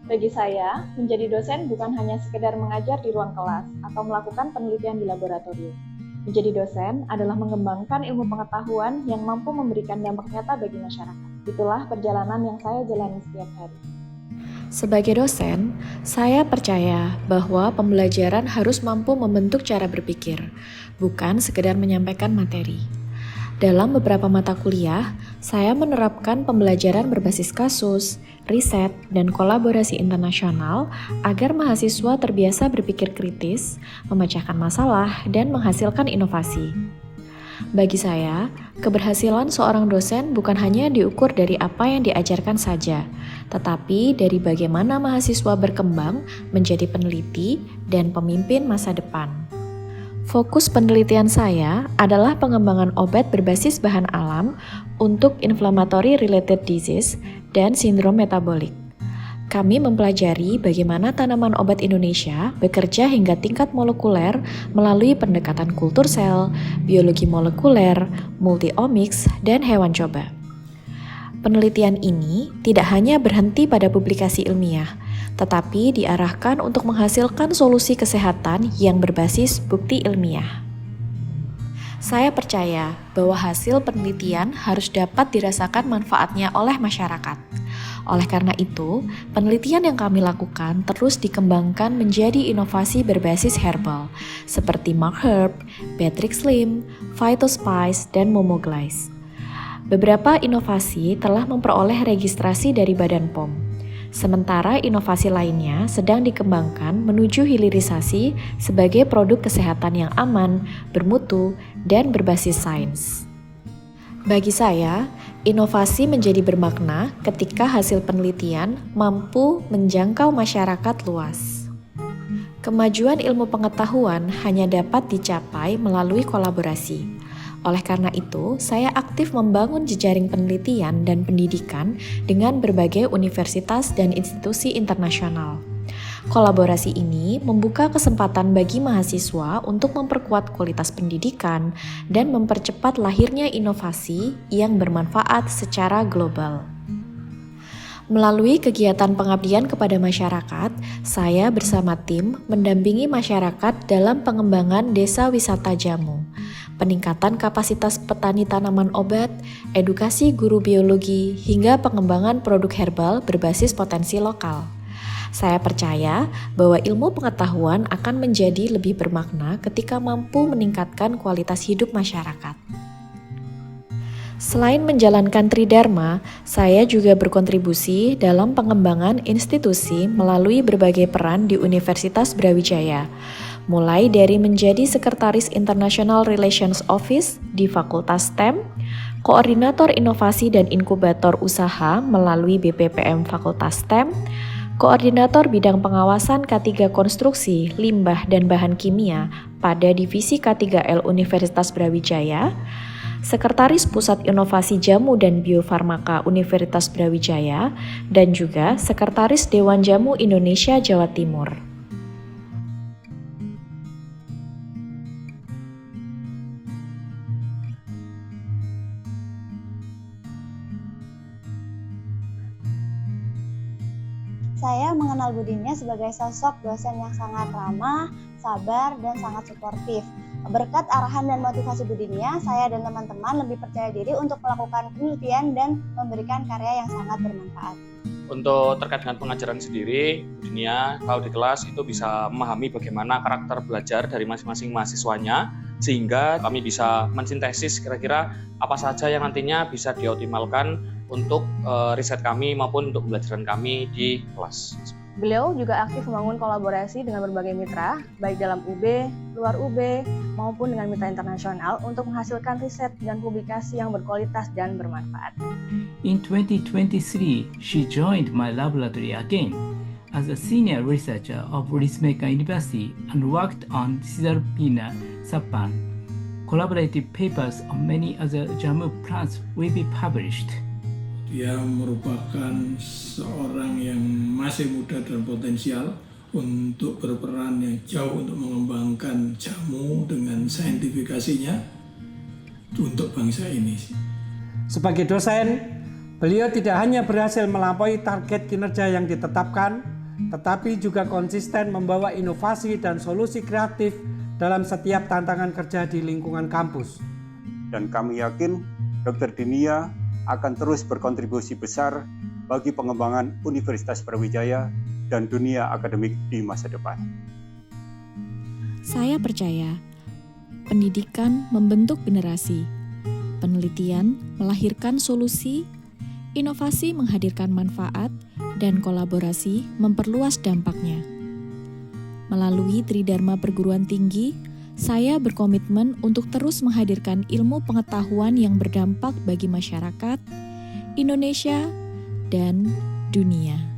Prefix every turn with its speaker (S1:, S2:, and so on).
S1: Bagi saya, menjadi dosen bukan hanya sekedar mengajar di ruang kelas atau melakukan penelitian di laboratorium. Menjadi dosen adalah mengembangkan ilmu pengetahuan yang mampu memberikan dampak nyata bagi masyarakat. Itulah perjalanan yang saya jalani setiap hari.
S2: Sebagai dosen, saya percaya bahwa pembelajaran harus mampu membentuk cara berpikir, bukan sekedar menyampaikan materi. Dalam beberapa mata kuliah, saya menerapkan pembelajaran berbasis kasus, riset, dan kolaborasi internasional agar mahasiswa terbiasa berpikir kritis, memecahkan masalah, dan menghasilkan inovasi. Bagi saya, keberhasilan seorang dosen bukan hanya diukur dari apa yang diajarkan saja, tetapi dari bagaimana mahasiswa berkembang menjadi peneliti dan pemimpin masa depan. Fokus penelitian saya adalah pengembangan obat berbasis bahan alam untuk inflammatory related disease dan sindrom metabolik. Kami mempelajari bagaimana tanaman obat Indonesia bekerja hingga tingkat molekuler melalui pendekatan kultur sel, biologi molekuler, multi-omics, dan hewan coba. Penelitian ini tidak hanya berhenti pada publikasi ilmiah, tetapi diarahkan untuk menghasilkan solusi kesehatan yang berbasis bukti ilmiah. Saya percaya bahwa hasil penelitian harus dapat dirasakan manfaatnya oleh masyarakat. Oleh karena itu, penelitian yang kami lakukan terus dikembangkan menjadi inovasi berbasis herbal, seperti Mark Herb, Beatrix Lim, Phytospice, dan Momoglice. Beberapa inovasi telah memperoleh registrasi dari Badan POM. Sementara inovasi lainnya sedang dikembangkan menuju hilirisasi sebagai produk kesehatan yang aman, bermutu, dan berbasis sains. Bagi saya, inovasi menjadi bermakna ketika hasil penelitian mampu menjangkau masyarakat luas. Kemajuan ilmu pengetahuan hanya dapat dicapai melalui kolaborasi. Oleh karena itu, saya aktif membangun jejaring penelitian dan pendidikan dengan berbagai universitas dan institusi internasional. Kolaborasi ini membuka kesempatan bagi mahasiswa untuk memperkuat kualitas pendidikan dan mempercepat lahirnya inovasi yang bermanfaat secara global. Melalui kegiatan pengabdian kepada masyarakat, saya bersama tim mendampingi masyarakat dalam pengembangan desa wisata jamu, peningkatan kapasitas petani tanaman obat, edukasi guru biologi, hingga pengembangan produk herbal berbasis potensi lokal. Saya percaya bahwa ilmu pengetahuan akan menjadi lebih bermakna ketika mampu meningkatkan kualitas hidup masyarakat. Selain menjalankan Tridharma, saya juga berkontribusi dalam pengembangan institusi melalui berbagai peran di Universitas Brawijaya, mulai dari menjadi Sekretaris International Relations Office di Fakultas STEM, Koordinator Inovasi dan Inkubator Usaha melalui BPPM Fakultas STEM, Koordinator Bidang Pengawasan K3 Konstruksi, Limbah dan Bahan Kimia pada Divisi K3L Universitas Brawijaya, Sekretaris Pusat Inovasi Jamu dan Biofarmaka Universitas Brawijaya, dan juga Sekretaris Dewan Jamu Indonesia Jawa Timur.
S3: Saya mengenal Budinya sebagai sosok dosen yang sangat ramah, sabar, dan sangat suportif. Berkat arahan dan motivasi Budinya, saya dan teman-teman lebih percaya diri untuk melakukan penelitian dan memberikan karya yang sangat bermanfaat.
S4: Untuk terkait dengan pengajaran sendiri, Budinya kalau di kelas itu bisa memahami bagaimana karakter belajar dari masing-masing mahasiswanya, sehingga kami bisa mensintesis kira-kira apa saja yang nantinya bisa dioptimalkan untuk riset kami maupun untuk pembelajaran kami di kelas.
S1: Beliau juga aktif membangun kolaborasi dengan berbagai mitra, baik dalam UB, luar UB, maupun dengan mitra internasional untuk menghasilkan riset dan publikasi yang berkualitas dan bermanfaat.
S5: In 2023, she joined my laboratory again as a senior researcher of Rismeka University and worked on Caesalpinia sappan. Collaborative papers on many other jamu plants will be published.
S6: Dia merupakan seorang yang masih muda dan potensial untuk berperan yang jauh untuk mengembangkan jamu dengan saintifikasinya untuk bangsa ini.
S7: Sebagai dosen, beliau tidak hanya berhasil melampaui target kinerja yang ditetapkan, tetapi juga konsisten membawa inovasi dan solusi kreatif dalam setiap tantangan kerja di lingkungan kampus.
S8: Dan kami yakin Dr. Dinia akan terus berkontribusi besar bagi pengembangan Universitas Brawijaya dan dunia akademik di masa depan.
S2: Saya percaya pendidikan membentuk generasi, penelitian melahirkan solusi, inovasi menghadirkan manfaat, dan kolaborasi memperluas dampaknya. Melalui Tridharma Perguruan Tinggi, saya berkomitmen untuk terus menghadirkan ilmu pengetahuan yang berdampak bagi masyarakat, Indonesia, dan dunia.